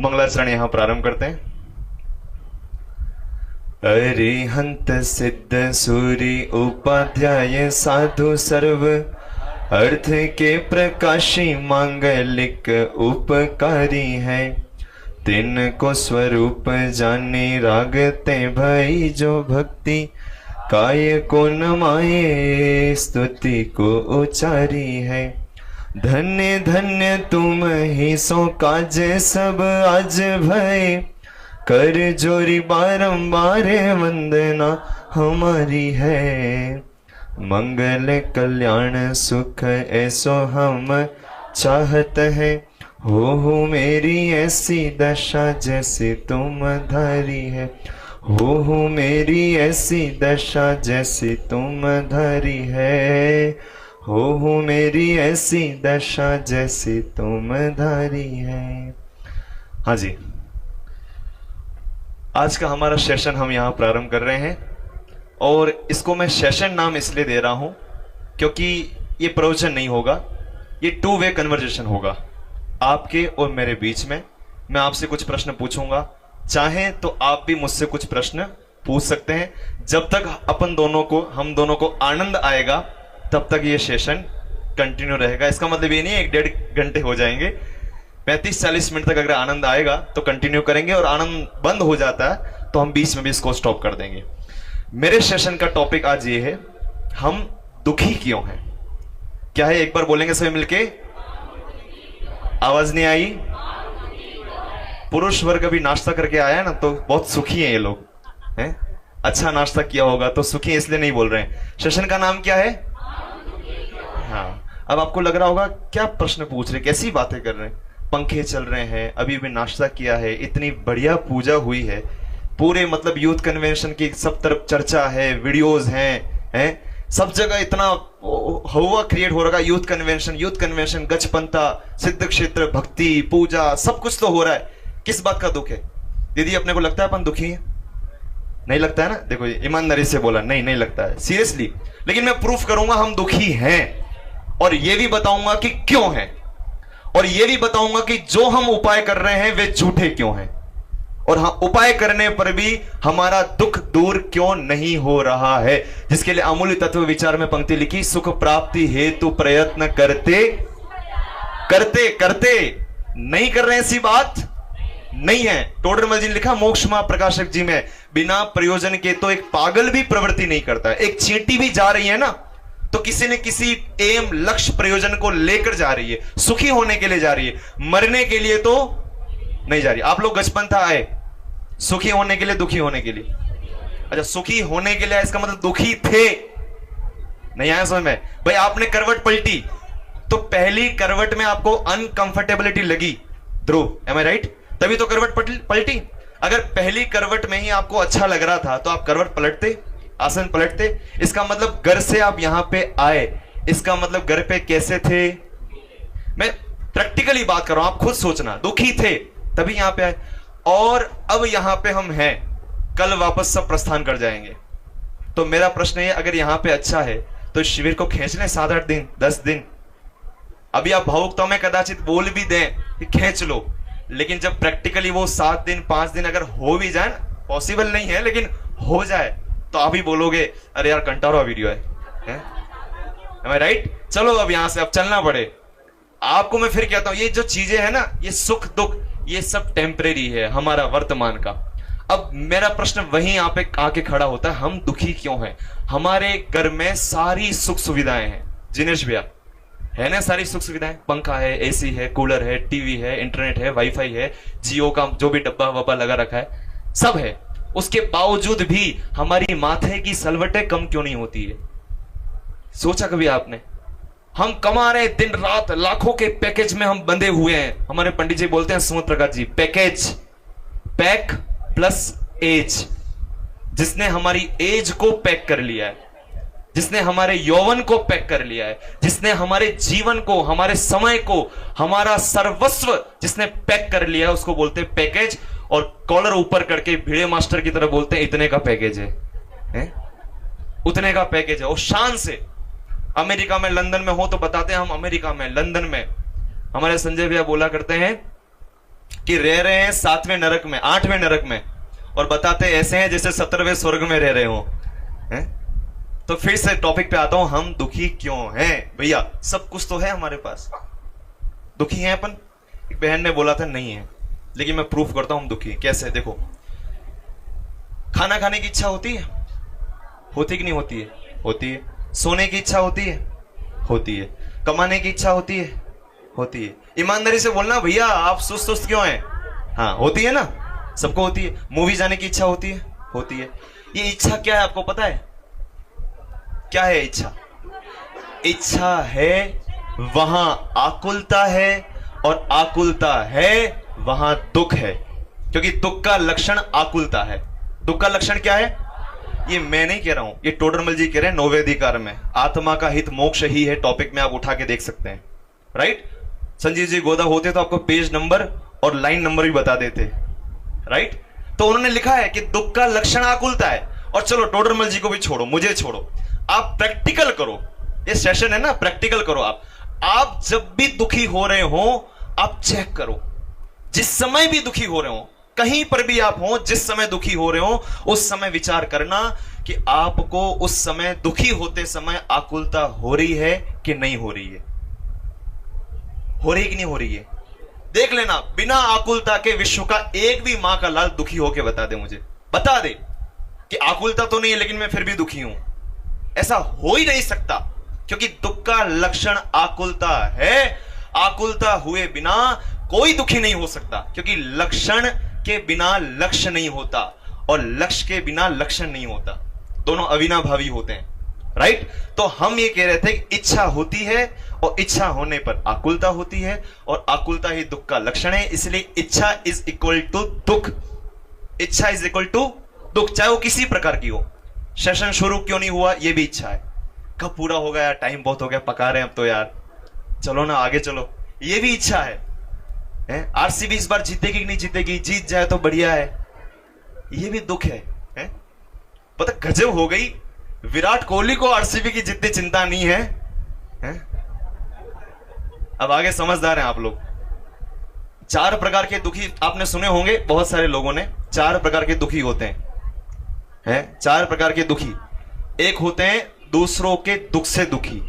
मंगलाचरण यहां प्रारंभ करते हैं। अरिहंत सिद्ध सूरी उपाध्याय साधु सर्व अर्थ के प्रकाशी मांगलिक उपकारी है। तिन को स्वरूप जाने रागते भई जो भक्ति काय को नमाए स्तुति को उचारी है। धन्य धन्य तुम ही सो काज सब आज भय कर जोरी बारंबार वंदना हमारी है। मंगल कल्याण सुख ऐसो हम चाहत है। हो मेरी ऐसी दशा जैसे तुम धारी है। हो मेरी ऐसी दशा जैसे तुम धारी है। हो मेरी ऐसी दशा जैसे तुम धारी है। हाँ जी, आज का हमारा सेशन हम यहाँ प्रारंभ कर रहे हैं और इसको मैं सेशन नाम इसलिए दे रहा हूं क्योंकि ये प्रवचन नहीं होगा, ये टू वे कन्वर्सेशन होगा आपके और मेरे बीच में। मैं आपसे कुछ प्रश्न पूछूंगा, चाहें तो आप भी मुझसे कुछ प्रश्न पूछ सकते हैं। जब तक हम दोनों को आनंद आएगा तब तक ये सेशन कंटिन्यू रहेगा। इसका मतलब ये नहीं है 1.5 घंटे हो जाएंगे, 35-40 मिनट तक अगर आनंद आएगा तो कंटिन्यू करेंगे, और आनंद बंद हो जाता है तो हम बीच में भी इसको स्टॉप कर देंगे। मेरे सेशन का टॉपिक आज ये है, हम दुखी क्यों हैं। क्या है, एक बार बोलेंगे सभी मिलके? आवाज नहीं आई? पुरुष वर्ग अभी नाश्ता करके आया है ना, तो बहुत सुखी हैं ये लोग हैं। अच्छा नाश्ता किया होगा तो सुखी इसलिए नहीं बोल रहे हैं। सेशन का नाम क्या है? हाँ, अब आपको लग रहा होगा क्या प्रश्न पूछ रहे, कैसी बातें कर रहे हैं। पंखे चल रहे हैं, अभी भी नाश्ता किया है, इतनी बढ़िया पूजा हुई है, पूरे मतलब यूथ कन्वेंशन की सब तरफ चर्चा है, वीडियोस हैं, सब जगह इतना हवा क्रिएट हो रहा है। यूथ कन्वेंशन, गजपंथा, सिद्ध क्षेत्र, भक्ति, पूजा, सब कुछ तो हो रहा है। किस बात का दुख है दीदी? अपने को लगता है अपन दुखी हैं? नहीं लगता है ना? देखो ईमानदारी से बोला, नहीं लगता है, सीरियसली। लेकिन मैं प्रूफ करूंगा हम दुखी हैं, और ये भी बताऊंगा कि क्यों हैं, और ये भी बताऊंगा कि जो हम उपाय कर रहे हैं वे झूठे क्यों हैं, और हाँ, उपाय करने पर भी हमारा दुख दूर क्यों नहीं हो रहा है। जिसके लिए अमूल्य तत्व विचार में पंक्ति लिखी, सुख प्राप्ति हेतु प्रयत्न करते करते करते नहीं कर रहे, ऐसी बात नहीं है। टोडरमल जी ने लिखा मोक्ष मां प्रकाशक जी में, बिना प्रयोजन के तो एक पागल भी प्रवृत्ति नहीं करता है। एक चींटी भी जा रही है ना, तो किसी न किसी एम, लक्ष्य, प्रयोजन को लेकर जा रही है। सुखी होने के लिए जा रही है, मरने के लिए तो नहीं जा रही। आप लोग गजपंथा आए सुखी होने के लिए, दुखी होने के लिए? अच्छा, सुखी होने के लिए, इसका मतलब दुखी थे, नहीं आया समझ में? भाई आपने करवट पलटी तो पहली करवट में आपको अनकंफर्टेबिलिटी लगी, ध्रुव, एम आई राइट? तभी तो करवट पलटी। अगर पहली करवट में ही आपको अच्छा लग रहा था तो आप करवट पलटते, आसन पलटते। इसका मतलब घर से आप यहां पे आए, इसका मतलब घर पे कैसे थे? मैं प्रैक्टिकली बात कर रहा हूं, आप खुद सोचना। दुखी थे तभी यहां पे आए, और अब यहां पे हम हैं, कल वापस सब प्रस्थान कर जाएंगे। तो मेरा प्रश्न है, अगर यहां पे अच्छा है तो शिविर को खींच लें 7-8 दिन, 10 दिन। अभी आप भावुकता में कदाचित बोल भी दें कि खींच लो, लेकिन जब प्रैक्टिकली वो 7 दिन 5 दिन अगर हो भी जाए, पॉसिबल नहीं है लेकिन हो जाए, तो आप ही बोलोगे अरे यार कंटारा वीडियो है? Am I right? चलो अब यहां से अब चलना पड़े। आपको मैं फिर कहता हूं, ये जो चीजें हैं ना, ये सुख दुख, ये सब टेम्परेरी है हमारा वर्तमान का। अब मेरा प्रश्न वहीं यहाँ पे आके खड़ा होता है, हम दुखी क्यों हैं? हमारे घर में सारी सुख सुविधाएं हैं, जिनेश भैया है ना, सारी सुख सुविधाएं, पंखा है, एसी है, कूलर है, टीवी है, इंटरनेट है, वाईफाई है, जियो का जो भी डब्बा वब्बा लगा रखा है, सब है। उसके बावजूद भी हमारी माथे की सलवटें कम क्यों नहीं होती है? सोचा कभी आपने? हम कमा रहे दिन रात, लाखों के पैकेज में हम बंधे हुए हैं। हमारे पंडित जी बोलते हैं, सुमत Prakash ji, package, pack plus as. जिसने हमारी एज को पैक कर लिया है, जिसने हमारे यौवन को पैक कर लिया है, जिसने हमारे जीवन को, हमारे समय को, हमारा सर्वस्व जिसने पैक कर लिया है, उसको बोलते हैं पैकेज। और कॉलर ऊपर करके भिड़े मास्टर की तरह बोलते हैं इतने का पैकेज है, उतने का पैकेज है। और शान से अमेरिका में, लंदन में हो तो बताते हैं हम अमेरिका में, लंदन में। हमारे संजय भैया बोला करते हैं कि रह रहे हैं 7वें नरक में, 8वें नरक में, और बताते ऐसे हैं जैसे 17वें स्वर्ग में रह रहे हो हैं? तो फिर से टॉपिक पे आता हूं, हम दुखी क्यों हैं भैया? सब कुछ तो है हमारे पास, दुखी हैं अपन? एक बहन ने बोला था नहीं है, लेकिन मैं प्रूफ करता हूं हम दुखी हैं। कैसे? देखो, खाना खाने की इच्छा होती है, होती कि नहीं होती है? होती है। सोने की इच्छा होती है, होती है। कमाने की इच्छा होती है, होती है। ईमानदारी से बोलना भैया, आप सुस्त सुस्त क्यों हैं? हाँ, होती है ना, सबको होती है। मूवी जाने की इच्छा होती है, होती है। ये इच्छा क्या है आपको पता है? क्या है इच्छा? इच्छा है वहां आकुलता है, और आकुलता है वहां दुख है, क्योंकि दुख का लक्षण आकुलता है। दुख का लक्षण क्या है? ये मैं नहीं कह रहा हूं, ये टोडरमल जी कह रहे हैं नौवेदिकार में। आत्मा का हित मोक्ष ही है टॉपिक में, आप उठा के देख सकते हैं। राइट? संजीव जी गोदा होते तो आपको पेज नंबर और लाइन नंबर भी बता देते। राइट? तो उन्होंने लिखा है कि दुख का लक्षण आकुलता है। और चलो टोडरमल जी को भी छोड़ो, मुझे छोड़ो, आप प्रैक्टिकल करो। ये सेशन है ना, प्रैक्टिकल करो। आप जब भी दुखी हो रहे हो, आप चेक करो। जिस समय भी दुखी हो रहे हो, कहीं पर भी आप हो, जिस समय दुखी हो रहे हो, उस समय विचार करना कि आपको उस समय दुखी होते समय आकुलता हो रही है कि नहीं हो रही है? हो रही कि नहीं हो रही है? देख लेना, बिना आकुलता के विश्व का एक भी मां का लाल दुखी होके बता दे, मुझे बता दे कि आकुलता तो नहीं है लेकिन मैं फिर भी दुखी हूं। ऐसा हो ही नहीं सकता, क्योंकि दुख का लक्षण आकुलता है। आकुलता हुए बिना कोई दुखी नहीं हो सकता, क्योंकि लक्षण के बिना लक्ष्य नहीं होता, और लक्ष्य के बिना लक्षण नहीं होता। दोनों अविनाभावी होते हैं। राइट? तो हम ये कह रहे थे कि इच्छा होती है, और इच्छा होने पर आकुलता होती है, और आकुलता ही दुख का लक्षण है। इसलिए इच्छा इज इक्वल टू दुख। इच्छा इज इक्वल टू दुख, चाहे वो किसी प्रकार की हो। सेशन शुरू क्यों नहीं हुआ, ये भी इच्छा है। कब पूरा होगा यार, टाइम बहुत हो गया, पका रहे हैं अब तो यार, चलो ना आगे चलो, ये भी इच्छा है। आरसीबी इस बार जीतेगी कि नहीं जीतेगी, जीत जाए तो बढ़िया है, ये भी दुख है। पता गजब हो गई, विराट कोहली को आरसीबी की जितनी चिंता नहीं है, अब आगे समझदार हैं आप लोग। 4 प्रकार के दुखी आपने सुने होंगे, बहुत सारे लोगों ने। 4 प्रकार के दुखी होते हैं 4 प्रकार के दुखी। एक होते हैं दूसरों के दुख से दुखी।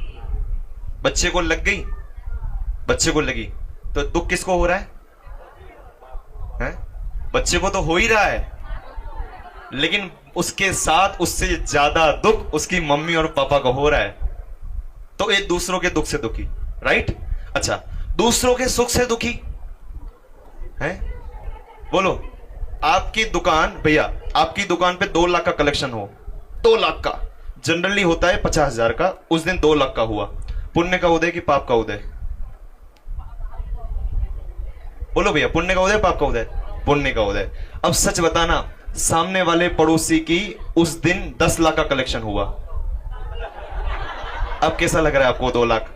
बच्चे को लग गई, बच्चे को लगी, तो दुख किसको हो रहा है? बच्चे को तो हो ही रहा है, लेकिन उसके साथ उससे ज्यादा दुख उसकी मम्मी और पापा को हो रहा है। तो ये दूसरों के दुख से दुखी। राइट? अच्छा, दूसरों के सुख से दुखी है? बोलो, आपकी दुकान, भैया आपकी दुकान पे 2 लाख का कलेक्शन हो, 2 लाख का, जनरली होता है 50,000 का, उस दिन 2 लाख का हुआ, पुण्य का उदय कि पाप का उदय? बोलो भैया, पुण्य का उदय पाप का उदय? पुण्य का उदय। अब सच बताना, सामने वाले पड़ोसी की उस दिन 10 लाख का कलेक्शन हुआ, अब कैसा लग रहा है आपको? 2 लाख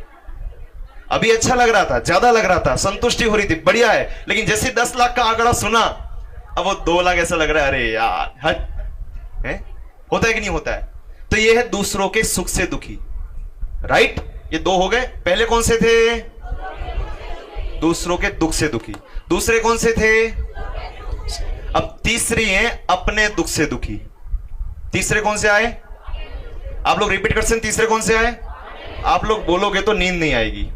अभी अच्छा लग रहा था, ज्यादा लग रहा था, संतुष्टि हो रही थी, बढ़िया है, लेकिन जैसे 10 लाख का आंकड़ा सुना, अब वो 2 लाख ऐसा लग रहा है, अरे यार हट है। होता है कि नहीं होता है? तो ये है दूसरों के सुख से दुखी। राइट? ये 2 हो गए। पहले कौन से थे? दूसरों के दुख से दुखी। दूसरे कौन से थे? अब तीसरी है अपने दुख से दुखी। तीसरे कौन से आए? आप लोग रिपीट कर सकते हैं, तीसरे कौन से आए? आप लोग बोलोगे तो नींद नहीं आएगी,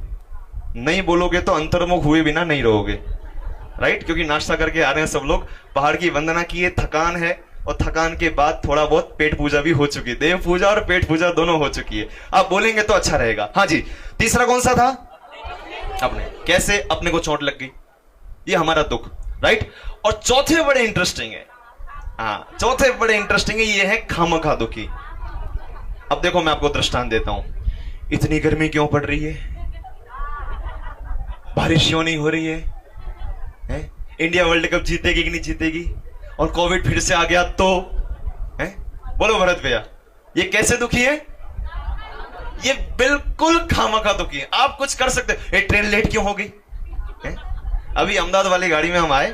नहीं बोलोगे तो अंतर्मुख हुए बिना नहीं रहोगे। राइट? क्योंकि नाश्ता करके आ रहे हैं सब लोग, पहाड़ की वंदना की है, थकान है, और थकान के बाद थोड़ा बहुत पेट पूजा भी हो चुकी है, देव पूजा और पेट पूजा दोनों हो चुकी है। आप बोलेंगे तो अच्छा रहेगा। हाँ जी, तीसरा कौन सा था? अपने। कैसे? अपने को चोट लग गई, ये हमारा दुख। राइट? और चौथे बड़े इंटरेस्टिंग है, हाँ चौथे बड़े इंटरेस्टिंग है, ये है खामखा दुखी। अब देखो मैं आपको दृष्टांत देता हूं। इतनी गर्मी क्यों पड़ रही है? बारिश क्यों नहीं हो रही है? इंडिया वर्ल्ड कप जीतेगी कि नहीं जीतेगी? और कोविड फिर से आ गया तो बोलो भरत भैया, ये कैसे दुखी है? ये बिल्कुल खामखा दुखी है। आप कुछ कर सकते हैं। ट्रेन लेट क्यों हो गई? अभी अहमदाबाद वाली गाड़ी में हम आए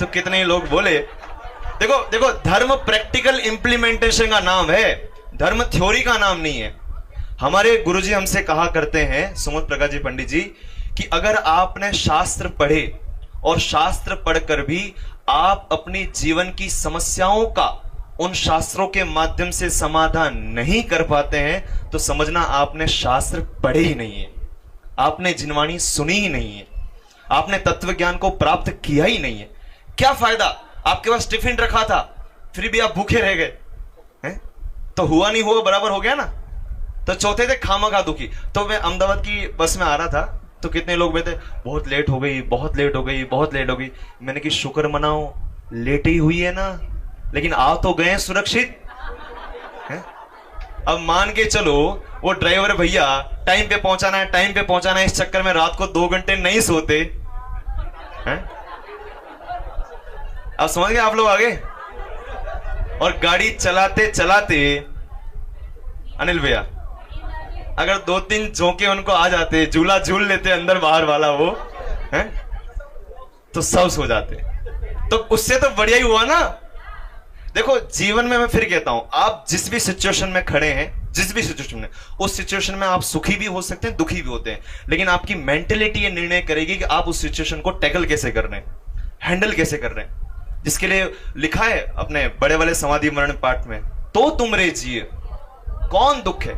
तो कितने ही लोग बोले। देखो देखो, धर्म प्रैक्टिकल इंप्लीमेंटेशन का नाम है, धर्म थ्योरी का नाम नहीं है। हमारे गुरुजी हमसे कहा करते हैं, सुमत प्रकाश जी पंडित जी, कि अगर आपने शास्त्र पढ़े और शास्त्र पढ़कर भी आप अपनी जीवन की समस्याओं का उन शास्त्रों के माध्यम से समाधान नहीं कर पाते हैं, तो समझना आपने शास्त्र पढ़े ही नहीं है, आपने जिनवाणी सुनी ही नहीं है, आपने तत्व ज्ञान को प्राप्त किया ही नहीं है। क्या फायदा, आपके पास टिफिन रखा था फिर भी आप भूखे रह गए हैं? तो हुआ नहीं हुआ बराबर हो गया ना। तो चौथे थे खामखा दुखी। तो मैं अहमदाबाद की बस में आ रहा था, तो कितने लोग बैठे, बहुत लेट हो गई, बहुत लेट हो गई, बहुत लेट हो गई। मैंने कि शुक्र मनाओ, लेट ही हुई है ना, लेकिन आ तो गए सुरक्षित है? अब मान के चलो वो ड्राइवर भैया टाइम पे पहुंचाना है, टाइम पे पहुंचाना है, इस चक्कर में रात को 2 घंटे नहीं सोते हैं? अब समझ गए आप लोग आगे। और गाड़ी चलाते चलाते अनिल भैया अगर 2-3 झोंके उनको आ जाते, झूला झूल लेते अंदर बाहर वाला वो है, तो सब सो जाते। तो उससे तो बढ़िया ही हुआ ना। देखो जीवन में मैं फिर कहता हूं, आप जिस भी सिचुएशन में खड़े हैं, जिस भी सिचुएशन में, उस सिचुएशन में आप सुखी भी हो सकते हैं, दुखी भी होते हैं, लेकिन आपकी मेंटेलिटी ये निर्णय करेगी कि आप उस सिचुएशन को टैकल कैसे कर रहे हैं, हैंडल कैसे कर रहे हैं। जिसके लिए लिखा है अपने बड़े वाले समाधि मरण पाठ में, तो तुम रे जिए कौन दुख है,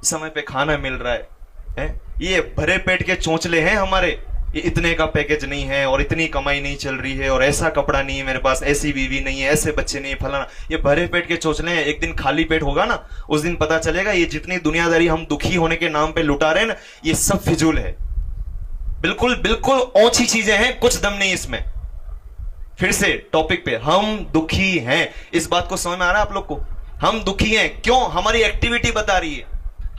समय पे खाना मिल रहा है? ये भरे पेट के चोंचले हैं हमारे, ये इतने का पैकेज नहीं है और इतनी कमाई नहीं चल रही है और ऐसा कपड़ा नहीं है मेरे पास, ऐसी बीवी नहीं है, ऐसे बच्चे नहीं है, फलाना। ये भरे पेट के चोंचले हैं। एक दिन खाली पेट होगा ना, उस दिन पता चलेगा ये जितनी दुनियादारी हम दुखी होने के नाम पे लुटा रहे हैं ना, ये सब फिजूल है। बिल्कुल बिल्कुल ओछी चीजें हैं, कुछ दम नहीं इसमें। फिर से टॉपिक पे, हम दुखी हैं। इस बात को समझ में आ रहा है आप लोग को? हम दुखी हैं क्यों? हमारी एक्टिविटी बता रही है,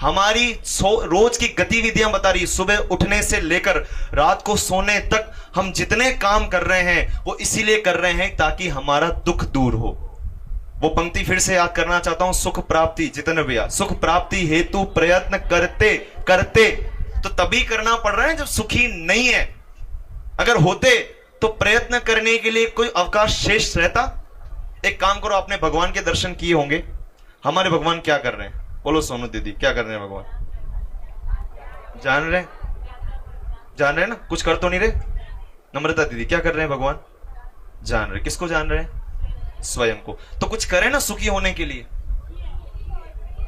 हमारी रोज की गतिविधियां बता रही है। सुबह उठने से लेकर रात को सोने तक हम जितने काम कर रहे हैं वो इसीलिए कर रहे हैं ताकि हमारा दुख दूर हो। वो पंक्ति फिर से याद करना चाहता हूं, सुख प्राप्ति, जितने भैया, सुख प्राप्ति हेतु प्रयत्न करते करते, तो तभी करना पड़ रहा है जब सुखी नहीं है। अगर होते तो प्रयत्न करने के लिए कोई अवकाश शेष रहता? एक काम करो, आपने भगवान के दर्शन किए होंगे। हमारे भगवान क्या कर रहे हैं? बोलो सोनू दीदी, क्या कर रहे हैं भगवान? जान रहे ना? कुछ कर तो नहीं रहे? नम्रता दीदी, क्या कर रहे हैं भगवान? जान रहे। किसको जान रहे हैं? स्वयं को। तो कुछ करें ना सुखी होने के लिए,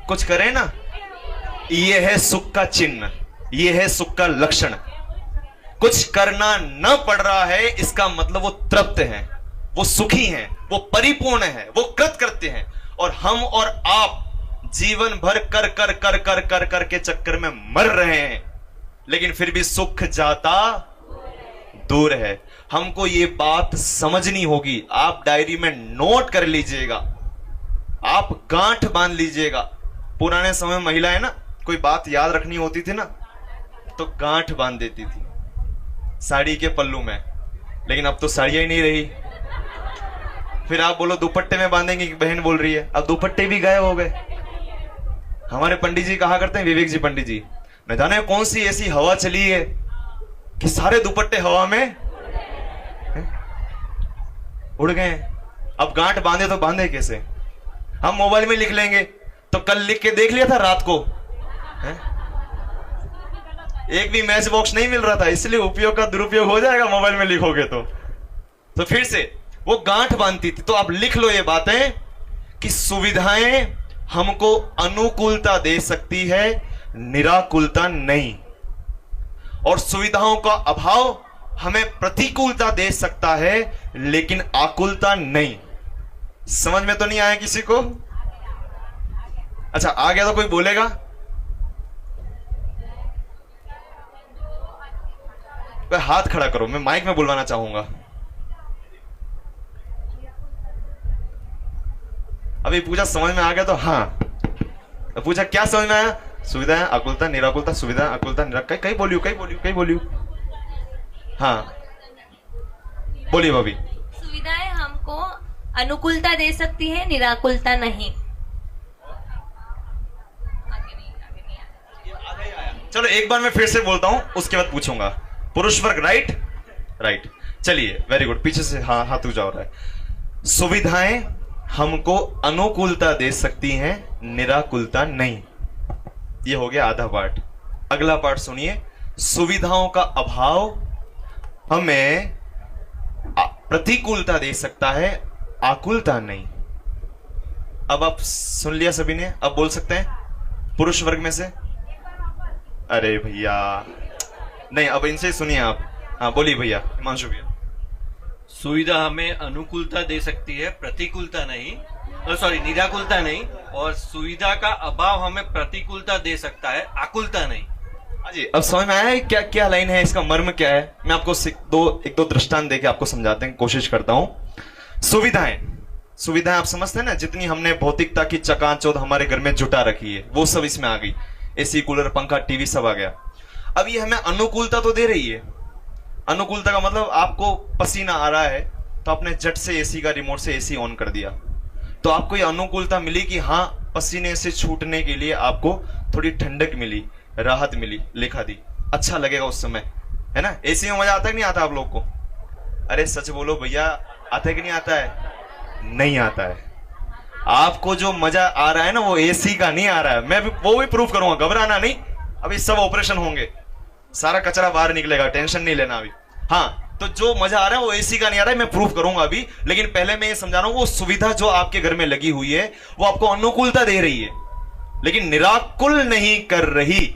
कुछ करें ना। ये है सुख का चिन्ह, ये है सुख का लक्षण। कुछ करना न पड़ रहा है, इसका मतलब वो तृप्त हैं, वो सुखी हैं, वो परिपूर्ण हैं, वो कृत करते हैं। और हम और आप जीवन भर कर कर कर कर कर कर के चक्कर में मर रहे हैं, लेकिन फिर भी सुख जाता दूर है। हमको ये बात समझनी होगी। आप डायरी में नोट कर लीजिएगा, आप गांठ बांध लीजिएगा। पुराने समय महिलाएं ना, कोई बात याद रखनी होती थी ना, तो गांठ बांध देती थी साड़ी के पल्लू में, लेकिन अब तो साड़ियां ही नहीं रही। फिर आप बोलो दुपट्टे में बांधेंगे कि बहन बोल रही है, अब दुपट्टे भी गायब हो गए। हमारे पंडित जी कहा करते हैं, विवेक जी पंडित जी, न जाने कौन सी ऐसी हवा चली है कि सारे दुपट्टे हवा में उड़ गए। अब गांठ बांधे तो बांधे कैसे? हम मोबाइल में लिख लेंगे, तो कल लिख के देख लिया था रात को, एक भी मैच बॉक्स नहीं मिल रहा था, इसलिए उपयोग का दुरुपयोग हो जाएगा मोबाइल में लिखोगे तो फिर से वो गांठ बांधती थी। तो आप लिख लो ये बातें कि सुविधाएं हमको अनुकूलता दे सकती है, निराकुलता नहीं। और सुविधाओं का अभाव हमें प्रतिकूलता दे सकता है, लेकिन आकुलता नहीं। समझ में तो नहीं आया किसी को? अच्छा, आ गया तो कोई बोलेगा? कोई हाथ खड़ा करो, मैं माइक में बुलवाना चाहूंगा। अभी पूजा समझ में आ गया तो हाँ। पूजा क्या समझ में आया? सुविधा अकुलता निराकुलता, सुविधा अकुलता निरा, कहीं बोलियो। हाँ बोलिए भाभी। सुविधाएं हमको अनुकूलता दे सकती है, निराकुलता नहीं। चलो एक बार मैं फिर से बोलता हूं, उसके बाद पूछूंगा। पुरुष वर्ग राइट। चलिए, वेरी गुड। पीछे से हाँ हाथ ऊंचा हो रहा है। सुविधाएं हमको अनुकूलता दे सकती हैं, निराकुलता नहीं। ये हो गया आधा पार्ट। अगला पार्ट सुनिए। सुविधाओं का अभाव हमें प्रतिकूलता दे सकता है, आकुलता नहीं। अब आप सुन लिया सभी ने, अब बोल सकते हैं पुरुष वर्ग में से। अरे भैया नहीं, अब इनसे सुनिए आप। हाँ बोलिए भैया, हिमांशु भैया। सुविधा हमें अनुकूलता दे सकती है, प्रतिकूलता नहीं, सॉरी निराकुलता नहीं, और सुविधा का अभाव हमें प्रतिकूलता दे सकता है, आकुलता नहीं। हाँ जी, अब समझ में आया है क्या क्या लाइन है, इसका मर्म क्या है। मैं आपको एक दो दृष्टांत देके आपको समझाते हैं, कोशिश करता हूं। सुविधाएं आप समझते हैं ना, जितनी हमने भौतिकता की चकाचौंध हमारे घर में जुटा रखी है, वो सब इसमें आ गई। एसी, कूलर, पंखा, टीवी सब आ गया। अब ये हमें अनुकूलता तो दे रही है। अनुकूलता का मतलब आपको पसीना आ रहा है तो आपने झट से एसी का रिमोट से एसी ऑन कर दिया, तो आपको ये अनुकूलता मिली कि हाँ, पसीने से छूटने के लिए आपको थोड़ी ठंडक मिली, राहत मिली, लिखा दी, अच्छा लगेगा उस समय, है ना। एसी में मजा आता है कि नहीं आता आप लोग को? अरे सच बोलो भैया, आता है कि नहीं आता है? नहीं आता है। आपको जो मजा आ रहा है ना, वो एसी का नहीं आ रहा है। मैं भी वो भी प्रूफ करूंगा, घबराना नहीं। अभी सब ऑपरेशन होंगे, सारा कचरा बाहर निकलेगा, टेंशन नहीं लेना अभी। हाँ, तो जो मजा आ रहा है वो एसी का नहीं आ रहा है, मैं प्रूफ करूंगा अभी। लेकिन पहले मैं ये समझा रहा हूं, वो सुविधा जो आपके घर में लगी हुई है वो आपको अनुकूलता दे रही है, लेकिन निराकुल नहीं कर रही।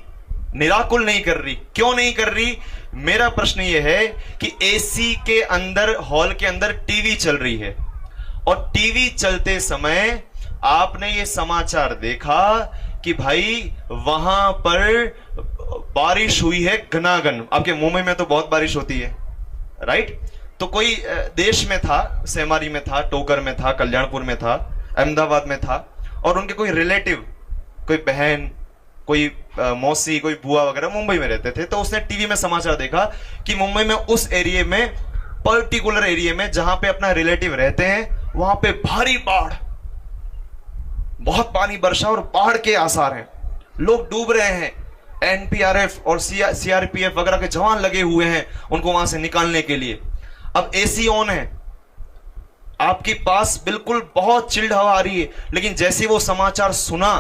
निराकुल नहीं कर रही। क्यों नहीं कर रही? मेरा प्रश्न ये है कि एसी के अंदर, हॉल के अंदर टीवी चल रही है, और टीवी चलते समय आपने ये समाचार देखा कि भाई वहां पर बारिश हुई है घनाघन। आपके मुंबई में तो बहुत बारिश होती है, राइट? तो कोई देश में था, सेमारी में था, टोकर में था, कल्याणपुर में था, अहमदाबाद में था, और उनके कोई रिलेटिव, कोई बहन, कोई मौसी, कोई बुआ वगैरह मुंबई में रहते थे। तो उसने टीवी में समाचार देखा कि मुंबई में उस एरिया में, पर्टिकुलर एरिया में जहां पे अपना रिलेटिव रहते हैं, वहां पे भारी बाढ़, बहुत पानी बरसा और बाढ़ के आसार हैं, लोग डूब रहे हैं। एनपीआरएफ और सीआरपीएफ वगैरह के जवान लगे हुए हैं उनको वहां से निकालने के लिए। अब एसी ऑन है, आपके पास बिल्कुल बहुत चिल्ड हवा आ रही है, लेकिन जैसे वो समाचार सुना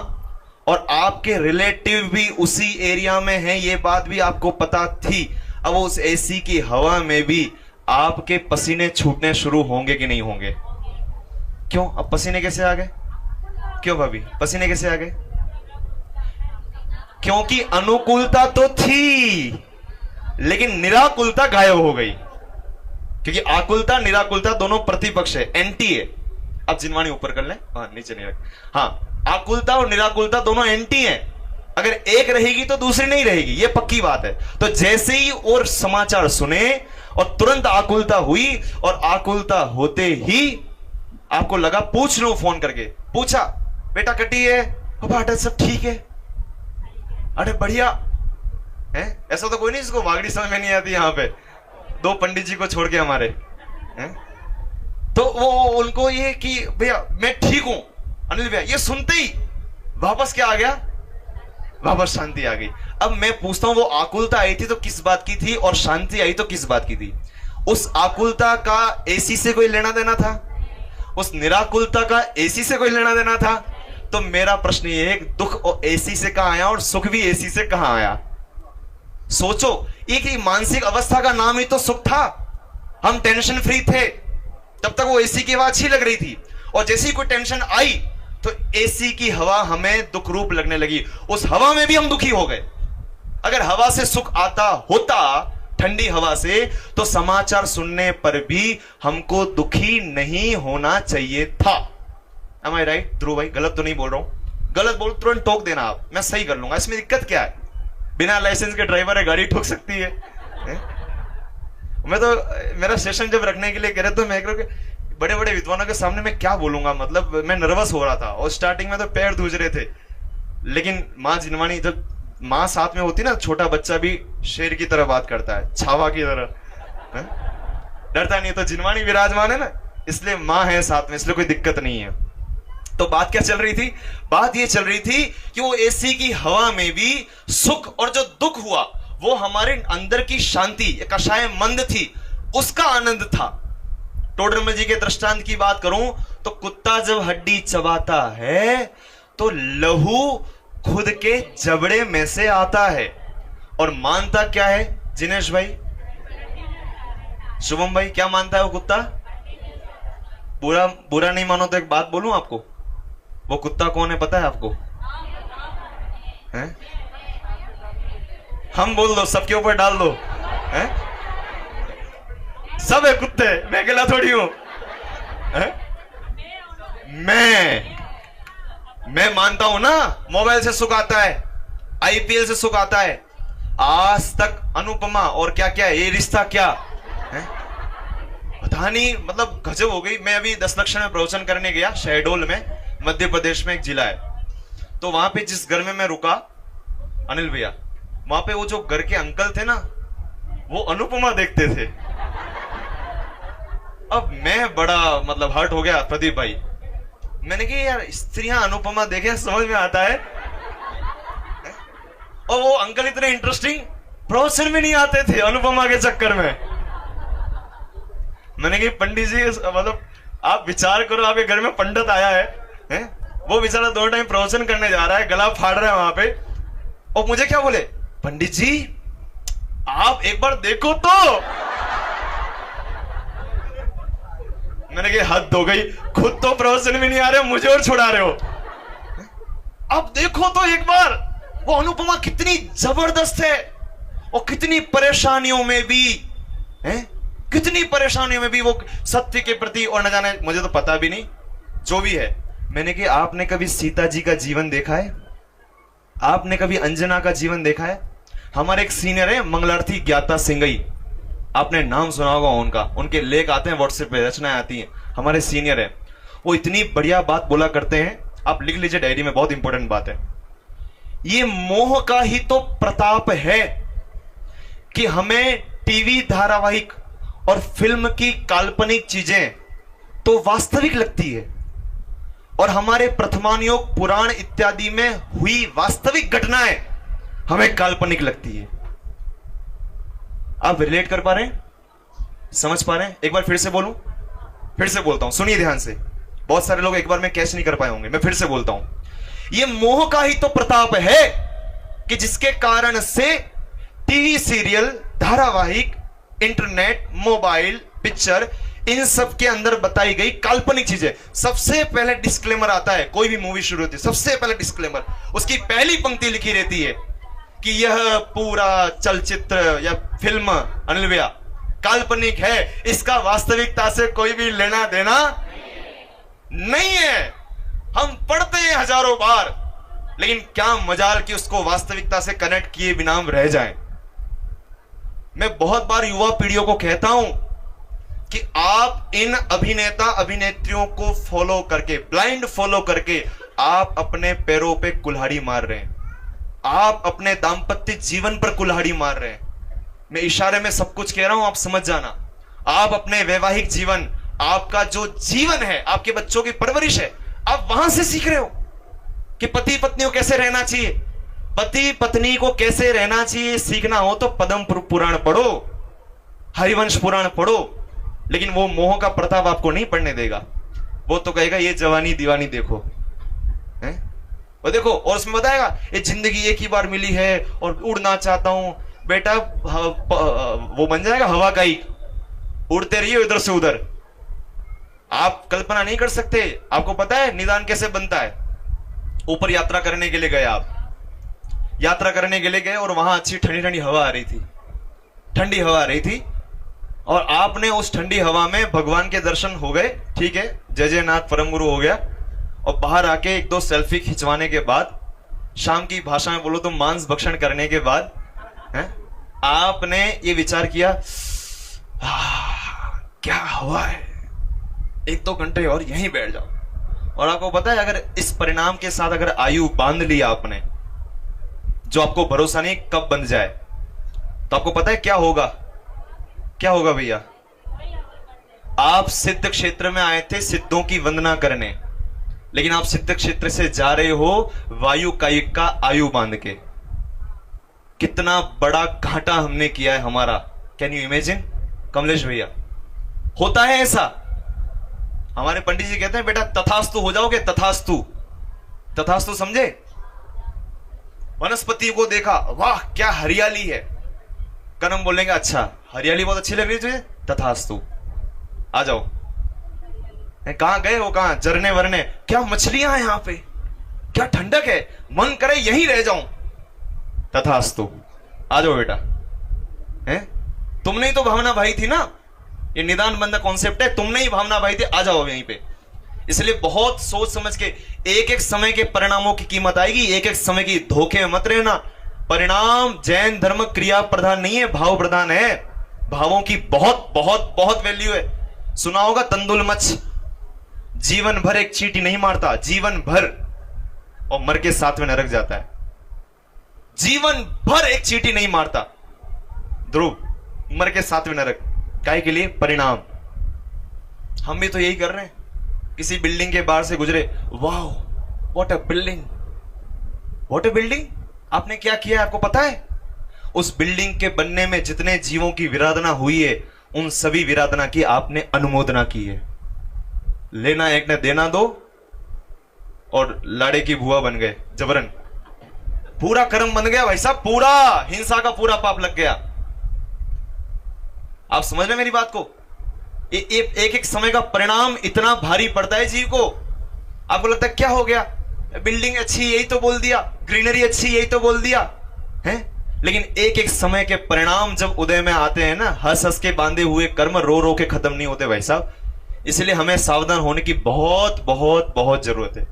और आपके रिलेटिव भी उसी एरिया में हैं, ये बात भी आपको पता थी, अब उस एसी की हवा में भी आपके पसीने छूटने शुरू होंगे कि नहीं होंगे? क्यों? अब पसीने कैसे आ गए? क्यों भाभी, पसीने कैसे आ गए? क्योंकि अनुकूलता तो थी, लेकिन निराकुलता गायब हो गई। क्योंकि आकुलता निराकुलता दोनों प्रतिपक्ष है, एंटी है। अब जिनवाणी ऊपर कर लें, हाँ नीचे नहीं रख। हाँ, आकुलता और निराकुलता दोनों एंटी हैं। अगर एक रहेगी तो दूसरी नहीं रहेगी, ये पक्की बात है। तो जैसे ही और समाचार सुने और तुरंत आकुलता हुई, और आकुलता होते ही आपको लगा, पूछ लो फोन करके, पूछा बेटा कटी है, पापा अटैच सब ठीक है, अरे बढ़िया है। ऐसा तो कोई नहीं जिसको वागड़ी समझ में नहीं आती यहां पे, दो पंडित जी को छोड़ के हमारे हैं? तो वो उनको ये कि भैया मैं ठीक हूं अनिल भैया, ये सुनते ही वापस क्या आ गया? वापस शांति आ गई। अब मैं पूछता हूं, वो आकुलता आई थी तो किस बात की थी, और शांति आई तो किस बात की थी? उस आकुलता का एसी से कोई लेना देना था? उस निराकुलता का एसी से कोई लेना देना था? तो मेरा प्रश्न ये है, दुख एसी से कहां आया और सुख भी एसी से कहां आया? सोचो, एक ही मानसिक अवस्था का नाम ही तो सुख था। हम टेंशन फ्री थे, तब तक वो एसी की हवा अच्छी लग रही थी, और जैसे ही कोई टेंशन आई तो एसी की हवा हमें दुख रूप लगने लगी, उस हवा में भी हम दुखी हो गए। अगर हवा से सुख आता होता, ठंडी हवा से, तो समाचार सुनने पर भी हमको दुखी नहीं होना चाहिए था। Am I right? ध्रुव भाई, गलत तो नहीं बोल रहा हूं? गलत बोल तुरंत टोक देना आप, मैं सही कर लूंगा, इसमें दिक्कत क्या है? बिना लाइसेंस के ड्राइवर है, गाड़ी ठोक सकती है? मैं तो, मेरा सेशन जब रखने के लिए कह रहे तो मैं बड़े बड़े विद्वानों के सामने मैं क्या बोलूंगा, मतलब मैं नर्वस हो रहा था, और स्टार्टिंग में तो पैर धूज रहे थे। लेकिन माँ जिनवाणी, जब माँ साथ में होती ना, छोटा बच्चा भी शेर की तरह बात करता है, छावा की तरह, डरता नहीं। तो जिनवाणी विराजमान है ना, इसलिए माँ है साथ में, इसलिए कोई दिक्कत नहीं है। तो बात क्या चल रही थी? बात ये चल रही थी कि वो एसी की हवा में भी सुख, और जो दुख हुआ वो हमारे अंदर की शांति, कषाय मंद थी, उसका आनंद था। टोडरमल जी के दृष्टांत की बात करूं तो कुत्ता जब हड्डी चबाता है तो लहू खुद के जबड़े में से आता है, और मानता क्या है जिनेश भाई? शुभम भाई क्या मानता है वो कुत्ता? बुरा बुरा नहीं मानो तो एक बात बोलूं आपको, वो कुत्ता कौन है पता है आपको? हैं? हम बोल दो, सबके ऊपर डाल दो, हैं? सब है कुत्ते, मैं अकेला थोड़ी हूं। मैं मानता हूं ना, मोबाइल से सुख आता है, आईपीएल से सुख आता है, आज तक अनुपमा और क्या क्या है, ये रिश्ता क्या है पता नहीं, मतलब गजब हो गई। मैं अभी 10 लक्ष्य में प्रवचन करने गया शहडोल में, मध्य प्रदेश में एक जिला है। तो वहां पे जिस घर में मैं रुका अनिल भैया, वहां पे वो जो घर के अंकल थे ना, वो अनुपमा देखते थे। अब मैं बड़ा मतलब हर्ट हो गया प्रदीप भाई, मैंने कहा यार स्त्रियां अनुपमा देखे समझ में आता है, और वो अंकल इतने इंटरेस्टिंग प्रवचन में नहीं आते थे अनुपमा के चक्कर में। मैंने कहा पंडित जी मतलब आप विचार करो, आपके घर में पंडित आया है? वो बेचारा 2 टाइम प्रवचन करने जा रहा है, गला फाड़ रहा है वहां पे, और मुझे क्या बोले, पंडित जी आप एक बार देखो तो। मैंने कहा हद हो गई, खुद तो प्रवचन में नहीं आ रहे हो, मुझे और छुड़ा रहे हो। अब देखो तो एक बार, वो अनुपमा कितनी जबरदस्त है, और कितनी परेशानियों में भी कितनी परेशानियों में भी वो सत्य के प्रति, और न जाने मुझे तो पता भी नहीं जो भी है। मैंने कहा आपने कभी सीता जी का जीवन देखा है? आपने कभी अंजना का जीवन देखा है? हमारे एक सीनियर है मंगलार्थी ज्ञाता सिंगई, आपने नाम सुना होगा उनका, उनके लेख आते हैं व्हाट्सएप पे, रचनाएं आती हैं, हमारे सीनियर है। वो इतनी बढ़िया बात बोला करते हैं, आप लिख लीजिए डायरी में, बहुत इंपॉर्टेंट बात है। ये मोह का ही तो प्रताप है कि हमें टीवी धारावाहिक और फिल्म की काल्पनिक चीजें तो वास्तविक लगती है, और हमारे प्रथमानुयोग पुराण इत्यादि में हुई वास्तविक घटनाएं हमें काल्पनिक लगती है। आप रिलेट कर पा रहे हैं? समझ पा रहे हैं? एक बार फिर से बोलूं, फिर से बोलता हूं, सुनिए ध्यान से, बहुत सारे लोग एक बार में कैच नहीं कर पाए होंगे, मैं फिर से बोलता हूं। यह मोह का ही तो प्रताप है कि जिसके कारण से टीवी सीरियल, धारावाहिक, इंटरनेट, मोबाइल, पिक्चर, इन सब के अंदर बताई गई काल्पनिक चीजें, सबसे पहले डिस्क्लेमर आता है, कोई भी मूवी शुरू होती है सबसे पहले डिस्क्लेमर, उसकी पहली पंक्ति लिखी रहती है कि यह पूरा चलचित्र या फिल्म अनिल भैया काल्पनिक है, इसका वास्तविकता से कोई भी लेना देना नहीं है। हम पढ़ते हैं हजारों बार, लेकिन क्या मजाल कि उसको वास्तविकता से कनेक्ट किए बिना हम रह जाएं। मैं बहुत बार युवा पीढ़ियों को कहता हूं कि आप इन अभिनेता अभिनेत्रियों को फॉलो करके, ब्लाइंड फॉलो करके, आप अपने पैरों पे कुल्हाड़ी मार रहे हैं, आप अपने दाम्पत्य जीवन पर कुल्हाड़ी मार रहे हैं। मैं इशारे में सब कुछ कह रहा हूं, आप समझ जाना। आप अपने वैवाहिक जीवन, आपका जो जीवन है, आपके बच्चों की परवरिश है, आप वहां से सीख रहे हो कि पति पत्नी को कैसे रहना चाहिए, पति पत्नी को कैसे रहना चाहिए। सीखना हो तो पद्म पुराण पढ़ो, हरिवंश पुराण पढ़ो, लेकिन वो मोह का प्रताप आपको नहीं पढ़ने देगा। वो तो कहेगा ये जवानी दीवानी देखो, हैं? और देखो, और उसमें बताएगा ये जिंदगी एक ही बार मिली है और उड़ना चाहता हूं। बेटा वो बन जाएगा हवा का ही, उड़ते रहिए इधर से उधर। आप कल्पना नहीं कर सकते। आपको पता है निदान कैसे बनता है? ऊपर यात्रा करने के लिए गए, आप यात्रा करने के लिए गए और वहां अच्छी ठंडी ठंडी हवा आ रही थी, ठंडी हवा आ रही थी, और आपने उस ठंडी हवा में भगवान के दर्शन हो गए, ठीक है, जय जय नाथ परम गुरु हो गया, और बाहर आके 1-2 सेल्फी खिंचवाने के बाद, शाम की भाषा में बोलो तो मांस भक्षण करने के बाद, हैं, आपने ये विचार किया क्या हवा है, 1-2 घंटे और यहीं बैठ जाओ। और आपको पता है अगर इस परिणाम के साथ अगर आयु बांध लिया आपने, जो आपको भरोसा नहीं कब बंध जाए, तो आपको पता है क्या होगा? क्या होगा भैया? आप सिद्ध क्षेत्र में आए थे सिद्धों की वंदना करने, लेकिन आप सिद्ध क्षेत्र से जा रहे हो वायु कायिक का आयु बांध के। कितना बड़ा घाटा हमने किया है हमारा, कैन यू इमेजिन कमलेश भैया? होता है ऐसा। हमारे पंडित जी कहते हैं बेटा तथास्तु हो जाओगे, तथास्तु। तथास्तु समझे? वनस्पति को देखा, वाह क्या हरियाली है, कर्म बोलेंगे अच्छा हरियाली बहुत अच्छी लग रही है तुझे, तथास्तु। आ जाओ। कहां गए हो? कहां जरने वरने? क्या मछलियां हैं यहां पे, क्या ठंडक है, मन करे यहीं रह जाऊं। तथास्तु। आ जाओ बेटा। हैं? तुमने ही तो भावना भाई थी ना, ये निदान बंदा कॉन्सेप्ट है, तुमने ही भावना भाई थी। आ जाओ यहीं पे। इसलिए बहुत सोच समझ के, एक एक समय के परिणामों की कीमत आएगी, एक एक समय की धोखे में मत रहना। परिणाम जैन धर्म क्रिया प्रधान नहीं है, भाव प्रधान है। भावों की बहुत बहुत बहुत वैल्यू है। सुना होगा तंदुल मच, जीवन भर एक चींटी नहीं मारता, जीवन भर, और मर के 7वें नरक जाता है। जीवन भर एक चींटी नहीं मारता ध्रुव, मर के 7वें नरक। काहे के लिए? परिणाम। हम भी तो यही कर रहे हैं। किसी बिल्डिंग के बाहर से गुजरे, वाह what a building, what a building. आपने क्या किया आपको पता है? उस बिल्डिंग के बनने में जितने जीवों की विराधना हुई है, उन सभी विराधना की आपने अनुमोदना की है। लेना एक ने देना दो, और लाड़े की बुआ बन गए जबरन। पूरा कर्म बन गया भाई साहब, पूरा हिंसा का पूरा पाप लग गया। आप समझ रहे मेरी बात को? एक एक समय का परिणाम इतना भारी पड़ता है जीव को। आपको लगता है क्या हो गया, बिल्डिंग अच्छी यही तो बोल दिया, ग्रीनरी अच्छी यही तो बोल दिया है। लेकिन एक एक समय के परिणाम जब उदय में आते हैं ना, हंस हंस के बांधे हुए कर्म रो रो के खत्म नहीं होते भाई साहब। इसलिए हमें सावधान होने की बहुत बहुत बहुत जरूरत है।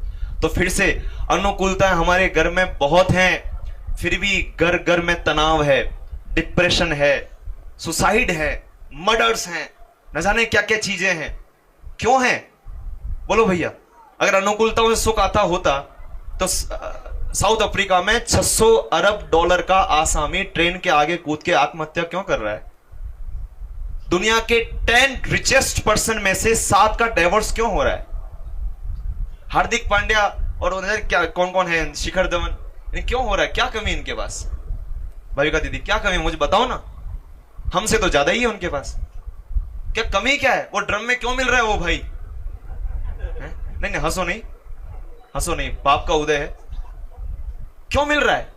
तो फिर से अनुकूलताएं हमारे घर में बहुत हैं, फिर भी घर घर में तनाव है, डिप्रेशन है, सुसाइड है, मर्डर्स हैं, न जाने क्या क्या चीजें हैं। क्यों हैं? बोलो भैया। अगर अनुकूलताओं से सुख आता होता तो साउथ अफ्रीका में 600 अरब डॉलर का आसामी ट्रेन के आगे कूद के आत्महत्या क्यों कर रहा है? दुनिया के 10 रिचेस्ट पर्सन में से 7 का डिवोर्स क्यों हो रहा है? हार्दिक पांड्या और क्या कौन कौन है, शिखर धवन, क्यों हो रहा है? क्या कमी इनके पास? भाविका दीदी क्या कमी मुझे बताओ ना। हमसे तो ज्यादा ही है उनके पास। क्या कमी क्या है? वो ड्रम में क्यों मिल रहा है वो भाई? नहीं नहीं हंसो नहीं, हंसो नहीं, पाप का उदय है। क्यों मिल रहा है?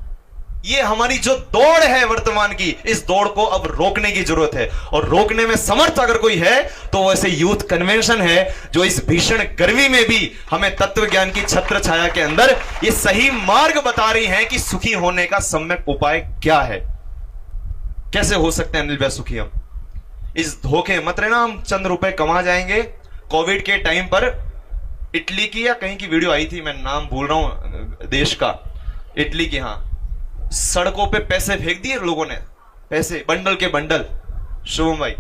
ये हमारी जो दौड़ है वर्तमान की, इस दौड़ को अब रोकने की जरूरत है। और रोकने में समर्थ अगर कोई है तो वैसे यूथ कन्वेंशन है, जो इस भीषण गर्मी में भी हमें तत्व ज्ञान की छत्र छाया के अंदर ये सही मार्ग बता रही है कि सुखी होने का सम्यक उपाय क्या है। कैसे हो सकते हैं अनिल भैया सुखी हम? इस धोखे मत रहना, हम चंद रुपए कमा जाएंगे। कोविड के टाइम पर इटली की या कहीं की वीडियो आई थी, मैं नाम भूल रहा हूं देश का, इटली की, हाँ, सड़कों पे पैसे फेंक दिए लोगों ने, पैसे बंडल के बंडल। शुभम भाई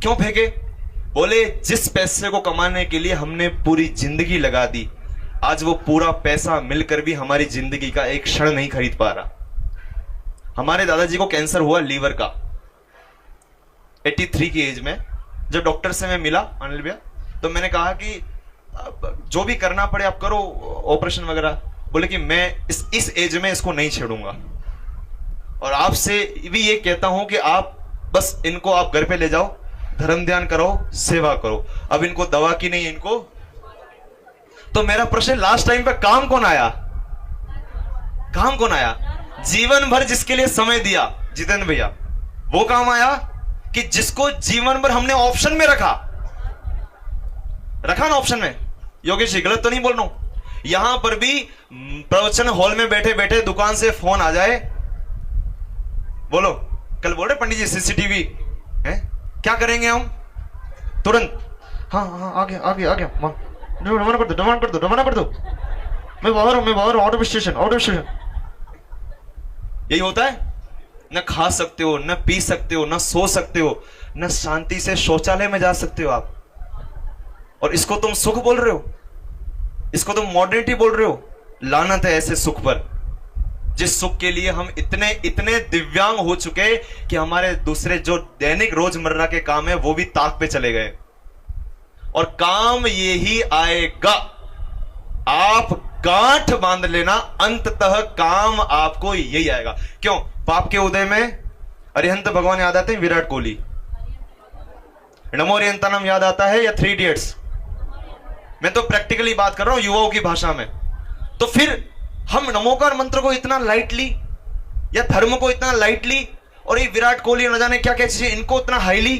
क्यों फेंके? बोले जिस पैसे को कमाने के लिए हमने पूरी जिंदगी लगा दी, आज वो पूरा पैसा मिलकर भी हमारी जिंदगी का एक क्षण नहीं खरीद पा रहा। हमारे दादाजी को कैंसर हुआ लीवर का 83 की एज में। जब डॉक्टर से मैं मिला अनिल भैया, तो मैंने कहा कि जो भी करना पड़े आप करो, ऑपरेशन वगैरह। बोले कि मैं इस एज में इसको नहीं छेड़ूंगा, और आपसे भी ये कहता हूं कि आप बस इनको आप घर पे ले जाओ, धर्म ध्यान करो, सेवा करो। अब इनको दवा की नहीं, इनको। तो मेरा प्रश्न, लास्ट टाइम पे काम कौन आया? काम कौन आया? जीवन भर जिसके लिए समय दिया जितेंद्र भैया, वो काम आया कि जिसको जीवन भर हमने ऑप्शन में रखा ना, ऑप्शन में। योगेश जी गलत तो नहीं बोल रहा हूं? यहां पर भी प्रवचन हॉल में बैठे बैठे दुकान से फोन आ जाए, बोलो कल बोल रहे पंडित जी सीसीटीवी है, क्या करेंगे हम? तुरंत हाँ हाँ आ गया आ गया आ गया, रवाना कर दो रवाना कर दो रवाना कर दो, मैं बाहर हूं out of station out of station. यही होता है। न खा सकते हो, न पी सकते हो, न सो सकते हो, न शांति से शौचालय में जा सकते हो आप, और इसको तुम सुख बोल रहे हो, इसको तुम मॉडर्निटी बोल रहे हो। लानत है ऐसे सुख पर, जिस सुख के लिए हम इतने इतने दिव्यांग हो चुके कि हमारे दूसरे जो दैनिक रोजमर्रा के काम है वो भी ताक पे चले गए। और काम ये ही आएगा, आप गांठ बांध लेना, अंततः काम आपको यही आएगा। क्यों? पाप के उदय में अरिहंत भगवान याद आते हैं, विराट कोहली, नमो अरिहंतानम याद आता है, या 3 इडियट्स? मैं तो प्रैक्टिकली बात कर रहा हूं युवाओं की भाषा में। तो फिर हम नमोकार मंत्र को इतना लाइटली, या धर्म को इतना लाइटली, और ये विराट कोहली न जाने क्या क्या चीजें, इनको इतना हाईली।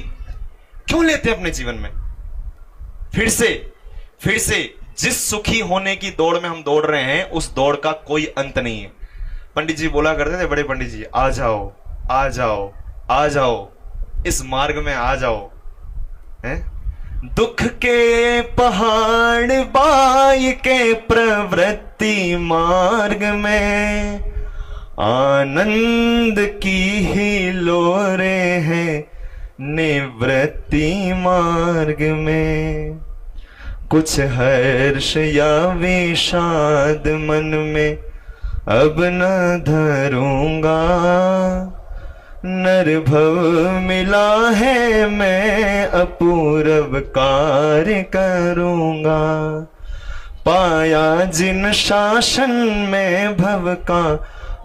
क्यों लेते हैं अपने जीवन में? फिर से जिस सुखी होने की दौड़ में हम दौड़ रहे हैं, उस दौड़ का कोई अंत नहीं है। पंडित जी बोला करते थे, बड़े पंडित जी, आ जाओ आ जाओ आ जाओ, इस मार्ग में आ जाओ। हैं? दुख के पहाड़ बाई के प्रवृत्ति मार्ग में, आनंद की ही लोरे हैं निवृत्ति मार्ग में। कुछ हर्ष या विषाद मन में अब न धरूंगा, नरभव मिला है मैं अपूर्व कार्य करूंगा। पाया जिन शासन में भव का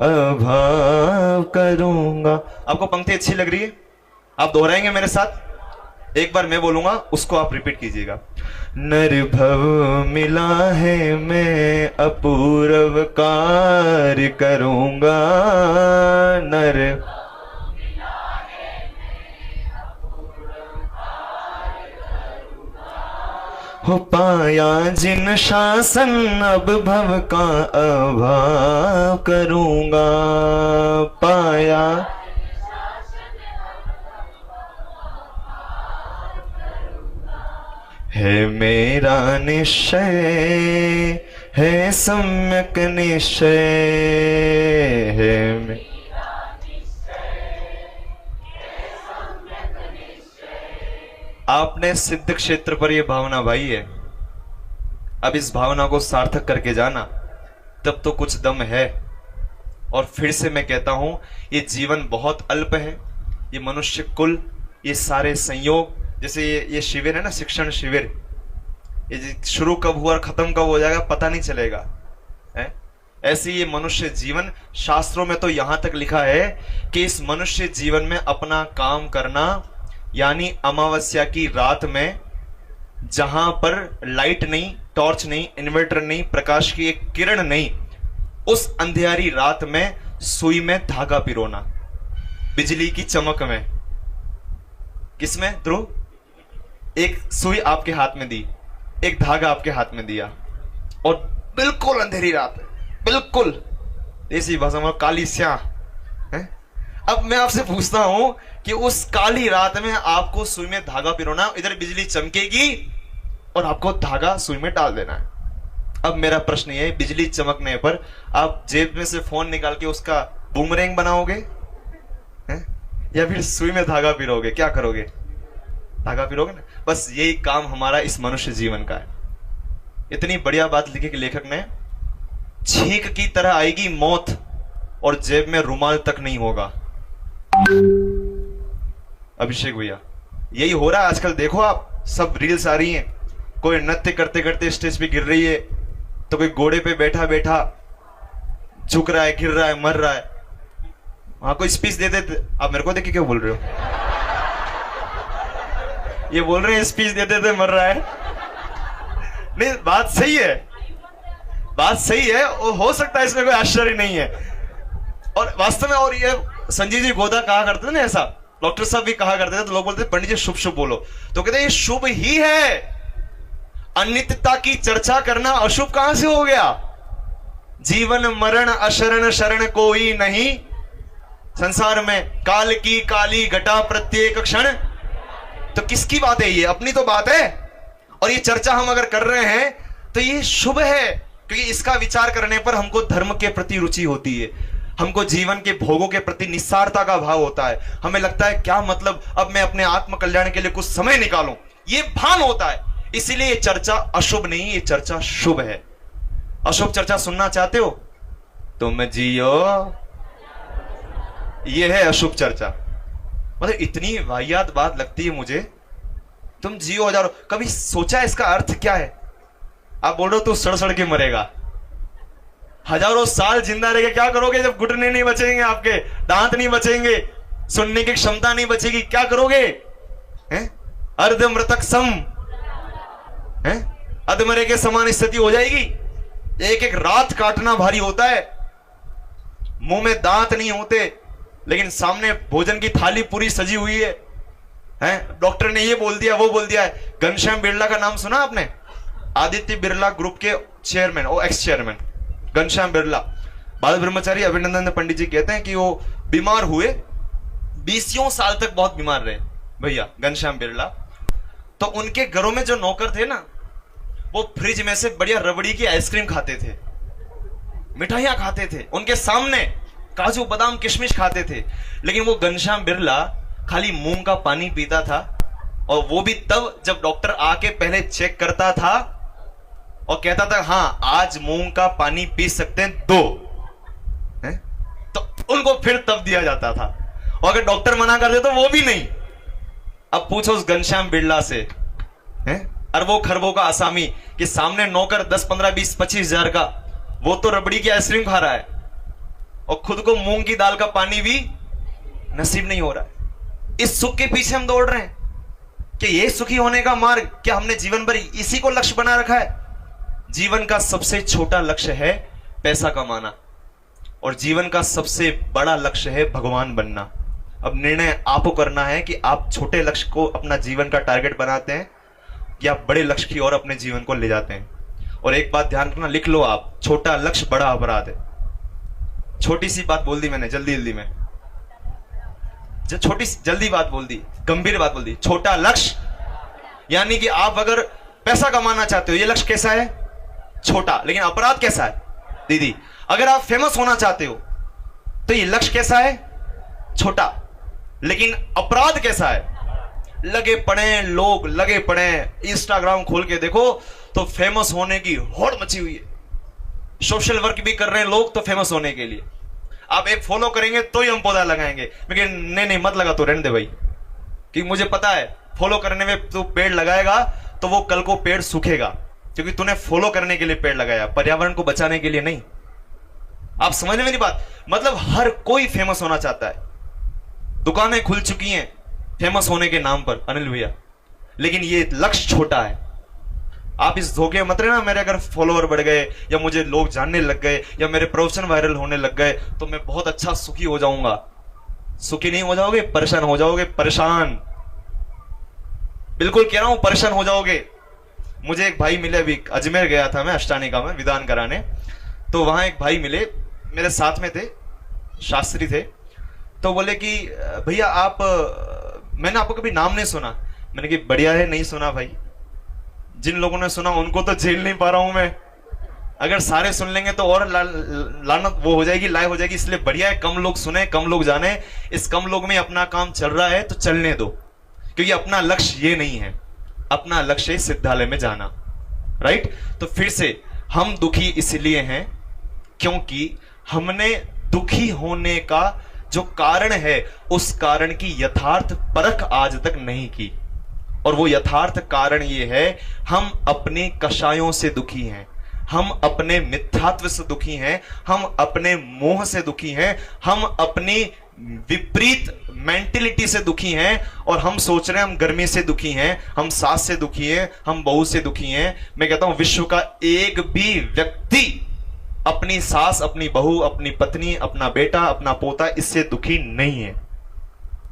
अभाव करूंगा। आपको पंक्ति अच्छी लग रही है? आप दोहराएंगे मेरे साथ? एक बार मैं बोलूंगा, उसको आप रिपीट कीजिएगा। नरभव मिला है मैं अपूर्व कार्य करूंगा, नर हो पाया जिन शासन अब भव का अभाव करूंगा। पाया है मेरा निश्चय, है सम्यक निश्चय है। आपने सिद्ध क्षेत्र पर यह भावना भाई है, अब इस भावना को सार्थक करके जाना, तब तो कुछ दम है। और फिर से मैं कहता हूं, ये जीवन बहुत अल्प है। ये मनुष्य कुल, ये सारे संयोग, जैसे ये शिविर है ना, शिक्षण शिविर, ये शुरू कब हुआ और खत्म कब हो जाएगा पता नहीं चलेगा है? ऐसे ये मनुष्य जीवन, शास्त्रों में तो यहां तक लिखा है कि इस मनुष्य जीवन में अपना काम करना, यानी अमावस्या की रात में जहां पर लाइट नहीं, टॉर्च नहीं, इन्वर्टर नहीं, प्रकाश की एक किरण नहीं, उस अंधेरी रात में सुई में धागा पिरोना, बिजली की चमक में। किसमें ध्रुव? एक सुई आपके हाथ में दी, एक धागा आपके हाथ में दिया, और बिल्कुल अंधेरी रात, बिल्कुल देसी भाषा में काली स्याह है। अब मैं आपसे पूछता हूं कि उस काली रात में आपको सुई में धागा पिरोना, इधर बिजली चमकेगी और आपको धागा सुई में डाल देना है। अब मेरा प्रश्न ये है, बिजली चमकने पर आप जेब में से फोन निकाल के उसका बूमरैंग बनाओगे हैं? या फिर सुई में धागा पिरोगे? क्या करोगे? धागा पिरोगे ना। बस यही काम हमारा इस मनुष्य जीवन का है। इतनी बढ़िया बात लिखी कि लेखक ने, छींक की तरह आएगी मौत और जेब में रुमाल तक नहीं होगा। अभिषेक भैया, यही हो रहा है आजकल। देखो आप, सब रील्स आ रही हैं, कोई नृत्य करते करते स्टेज पे गिर रही है, तो कोई घोड़े पे बैठा बैठा झुक रहा है, गिर रहा है, मर रहा है। वहां कोई स्पीच देते, आप मेरे को देख के क्यों बोल रहे हो? ये बोल रहे हैं स्पीच देते थे मर रहा है। नहीं, बात सही है, बात सही है, और हो सकता है, इसमें कोई आश्चर्य नहीं है। और वास्तव में, और ये संजीव जी गोदा कहा करते थे ना ऐसा, डॉक्टर साहब भी कहा करते थे, तो लोग बोलते थे पंडित जी शुभ शुभ बोलो, तो कहते ये शुभ ही है। अनित्यता की चर्चा करना अशुभ कहां से हो गया? जीवन मरण अशरण शरण कोई नहीं, संसार में काल की काली घटा प्रत्येक क्षण। तो किसकी बात है ये? अपनी तो बात है। और ये चर्चा हम अगर कर रहे हैं तो ये शुभ है, क्योंकि इसका विचार करने पर हमको धर्म के प्रति रुचि होती है, हमको जीवन के भोगों के प्रति निस्सारता का भाव होता है। हमें लगता है क्या मतलब, अब मैं अपने आत्म कल्याण के लिए कुछ समय निकालूं, ये भान होता है। इसीलिए ये चर्चा अशुभ नहीं, ये चर्चा शुभ है। अशुभ चर्चा सुनना चाहते हो? तुम जियो, ये है अशुभ चर्चा। मतलब इतनी वाहियात बात लगती है मुझे, तुम जियो हजारों। कभी सोचा इसका अर्थ क्या है? आप बोल रहे हो तू सड़ सड़ के मरेगा, हजारों साल जिंदा रह के क्या करोगे जब घुटने नहीं बचेंगे, आपके दांत नहीं बचेंगे, सुनने की क्षमता नहीं बचेगी, क्या करोगे? अर्ध मृतक सम, अधमरे के समान स्थिति हो जाएगी। एक एक रात काटना भारी होता है। मुंह में दांत नहीं होते, लेकिन सामने भोजन की थाली पूरी सजी हुई है, हैं, डॉक्टर ने ये बोल दिया वो बोल दिया है। घनश्याम बिरला का नाम सुना आपने? आदित्य बिरला ग्रुप के चेयरमैन और एक्स चेयरमैन घनश्याम बिरला। बाल ब्रह्मचारी अभिनंदन पंडित जी कहते हैं कि वो बीमार हुए, 20 साल तक बहुत बीमार रहे भैया घनश्याम बिरला। तो उनके घरों में जो नौकर थे ना, वो फ्रिज में से बढ़िया रबड़ी की आइसक्रीम खाते थे, मिठाइयां खाते थे, उनके सामने काजू बादाम किशमिश खाते थे। लेकिन वो घनश्याम बिरला खाली मूंग का पानी पीता था, और वो भी तब जब डॉक्टर आके पहले चेक करता था और कहता था हाँ आज मूंग का पानी पी सकते हैं 2, तो उनको फिर तब दिया जाता था। और अगर डॉक्टर मना कर दे तो वो भी नहीं। अब पूछो उस घनश्याम बिरला से, अरबों खरबों का आसामी, कि सामने नौकर 10 15 20 25 हजार का, वो तो रबड़ी की आइसक्रीम खा रहा है और खुद को मूंग की दाल का पानी भी नसीब नहीं हो रहा है। इस सुख के पीछे हम दौड़ रहे हैं कि ये सुखी होने का मार्ग, क्या हमने जीवन भर इसी को लक्ष्य बना रखा है? जीवन का सबसे छोटा लक्ष्य है पैसा कमाना, और जीवन का सबसे बड़ा लक्ष्य है भगवान बनना। अब निर्णय आपको करना है कि आप छोटे लक्ष्य को अपना जीवन का टारगेट बनाते हैं या बड़े लक्ष्य की ओर अपने जीवन को ले जाते हैं। और एक बात ध्यान रखना, लिख लो आप, छोटा लक्ष्य बड़ा अपराध है। छोटी सी बात बोल दी मैंने जल्दी जल्दी में, जल्दी बात बोल दी, गंभीर बात बोल दी। छोटा लक्ष्य यानी कि आप अगर पैसा कमाना चाहते हो, ये लक्ष्य कैसा है? छोटा। लेकिन अपराध कैसा है दीदी? अगर आप फेमस होना चाहते हो तो ये लक्ष्य कैसा है? छोटा। लेकिन अपराध कैसा है? लगे पड़े लोग, लगे पड़े, इंस्टाग्राम खोल के देखो तो फेमस होने की होड़ मची हुई है। सोशल वर्क भी कर रहे हैं लोग तो फेमस होने के लिए। आप एक फॉलो करेंगे तो ही हम पौधा लगाएंगे। लेकिन नहीं मत लगा तो रहने दे भाई, कि मुझे पता है फॉलो करने में तू पेड़ लगाएगा तो वो कल को पेड़ सूखेगा, क्योंकि तूने फॉलो करने के लिए पेड़ लगाया, पर्यावरण को बचाने के लिए नहीं। आप समझ में मेरी बात? मतलब हर कोई फेमस होना चाहता है, दुकानें खुल चुकी हैं फेमस होने के नाम पर अनिल भैया, लेकिन ये लक्ष्य छोटा है। आप इस धोखे मत रहना, मेरे अगर फॉलोअर बढ़ गए या मुझे लोग जानने लग गए या मेरे प्रोफेशन वायरल होने लग गए तो मैं बहुत अच्छा सुखी हो जाऊंगा। सुखी नहीं हो जाओगे, परेशान हो जाओगे। परेशान, बिल्कुल कह रहा हूं, परेशान हो जाओगे। मुझे एक भाई मिले, अभी अजमेर गया था मैं अष्टानिका में विधान कराने, तो वहां एक भाई मिले, मेरे साथ में थे, शास्त्री थे। तो बोले कि भैया आप, मैंने आपको कभी नाम नहीं सुना। मैंने कहा बढ़िया है, नहीं सुना भाई। जिन लोगों ने सुना उनको तो झेल नहीं पा रहा हूं मैं, अगर सारे सुन लेंगे तो और लानत वो हो जाएगी, लाइव हो जाएगी। इसलिए बढ़िया है कम लोग सुने, कम लोग जाने। इस कम लोग में अपना काम चल रहा है तो चलने दो, क्योंकि अपना लक्ष्य ये नहीं है, अपना लक्ष्य है सिद्धालय में जाना। राइट? तो फिर से हम दुखी इसलिए हैं क्योंकि हमने दुखी होने का जो कारण है उस कारण की यथार्थ परख आज तक नहीं की। और वो यथार्थ कारण ये है, हम अपने कषायों से दुखी हैं, हम अपने मिथ्यात्व से दुखी हैं, हम अपने मोह से दुखी हैं, हम अपनी विपरीत मेंटेलिटी से दुखी हैं। और हम सोच रहे हैं हम गर्मी से दुखी हैं, हम सास से दुखी हैं, हम बहू से दुखी हैं। मैं कहता हूं विश्व का एक भी व्यक्ति अपनी सास, अपनी बहू, अपनी पत्नी, अपना बेटा, अपना पोता, इससे दुखी नहीं है।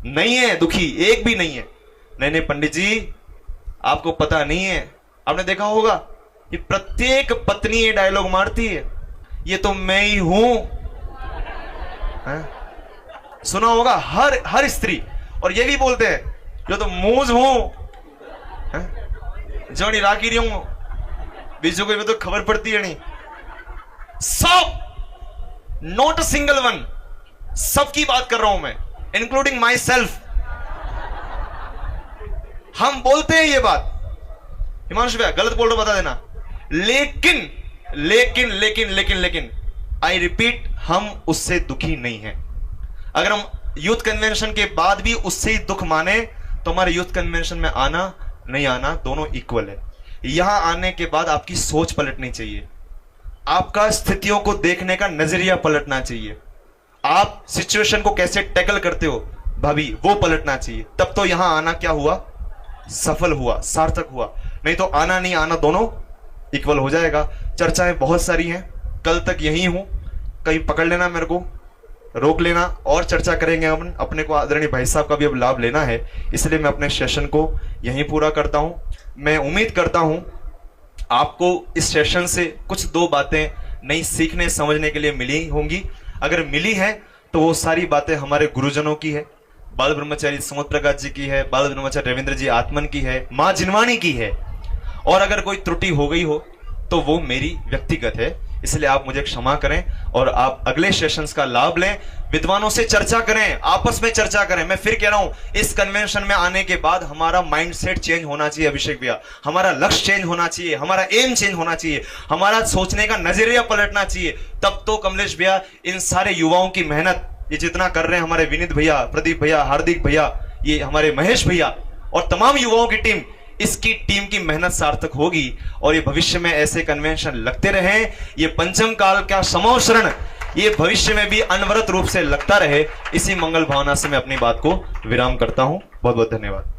नहीं है दुखी, एक भी नहीं है। नहीं पंडित जी, आपको पता नहीं है, आपने देखा होगा कि प्रत्येक पत्नी ये डायलॉग मारती है, ये तो मैं ही हूं। सुना होगा हर स्त्री। और ये भी बोलते हैं जो तो मूज हूं, जो नहीं राखी रही हूं, बीजों को तो खबर पड़ती है नहीं। सब, नॉट अ सिंगल वन, सबकी बात कर रहा हूं मैं, इंक्लूडिंग माई सेल्फ। हम बोलते हैं ये बात, हिमांशु भैया गलत बोल रहे बता देना। लेकिन लेकिन लेकिन लेकिन लेकिन आई रिपीट, हम उससे दुखी नहीं हैं। अगर हम यूथ कन्वेंशन के बाद भी उससे ही दुख माने तो हमारे यूथ कन्वेंशन में आना नहीं आना दोनों इक्वल है। यहां आने के बाद आपकी सोच पलटनी चाहिए, आपका स्थितियों को देखने का नजरिया पलटना चाहिए, आप सिचुएशन को कैसे टैकल करते हो भाभी वो पलटना चाहिए। तब तो यहां आना क्या हुआ? सफल हुआ, सार्थक हुआ। नहीं तो आना नहीं आना दोनों इक्वल हो जाएगा। चर्चाएं बहुत सारी हैं, कल तक यही हूं, कहीं पकड़ लेना मेरे को, रोक लेना और चर्चा करेंगे हम। अपने को आदरणीय भाई साहब का भी अब लाभ लेना है, इसलिए मैं अपने सेशन को यहीं पूरा करता हूं। मैं उम्मीद करता हूं आपको इस सेशन से कुछ दो बातें नई सीखने समझने के लिए मिली होंगी। अगर मिली है तो वो सारी बातें हमारे गुरुजनों की है, बाल ब्रह्मचारी समुद्र प्रकाश जी की है, बाल ब्रह्मचारी रविंद्र जी आत्मन की है, मां जिनवाणी की है। और अगर कोई त्रुटि हो गई हो तो वो मेरी व्यक्तिगत है, इसलिए आप मुझे क्षमा करें और आप अगले सेशंस का लाभ लें। विद्वानों से चर्चा करें, आपस में चर्चा करें। मैं फिर कह रहा हूं, इस कन्वेंशन में आने के बाद हमारा माइंडसेट चेंज होना चाहिए अभिषेक भैया, हमारा लक्ष्य चेंज होना चाहिए, हमारा एम चेंज होना चाहिए, हमारा सोचने का नजरिया पलटना चाहिए। तब तो कमलेश भैया इन सारे युवाओं की मेहनत ये जितना कर रहे हैं, हमारे विनीत भैया, प्रदीप भैया, हार्दिक भैया, ये हमारे महेश भैया और तमाम युवाओं की टीम, इसकी टीम की मेहनत सार्थक होगी और ये भविष्य में ऐसे कन्वेंशन लगते रहें। ये पंचम काल का समोशरण ये भविष्य में भी अनवरत रूप से लगता रहे। इसी मंगल भावना से मैं अपनी बात को विराम करता हूं। बहुत बहुत धन्यवाद।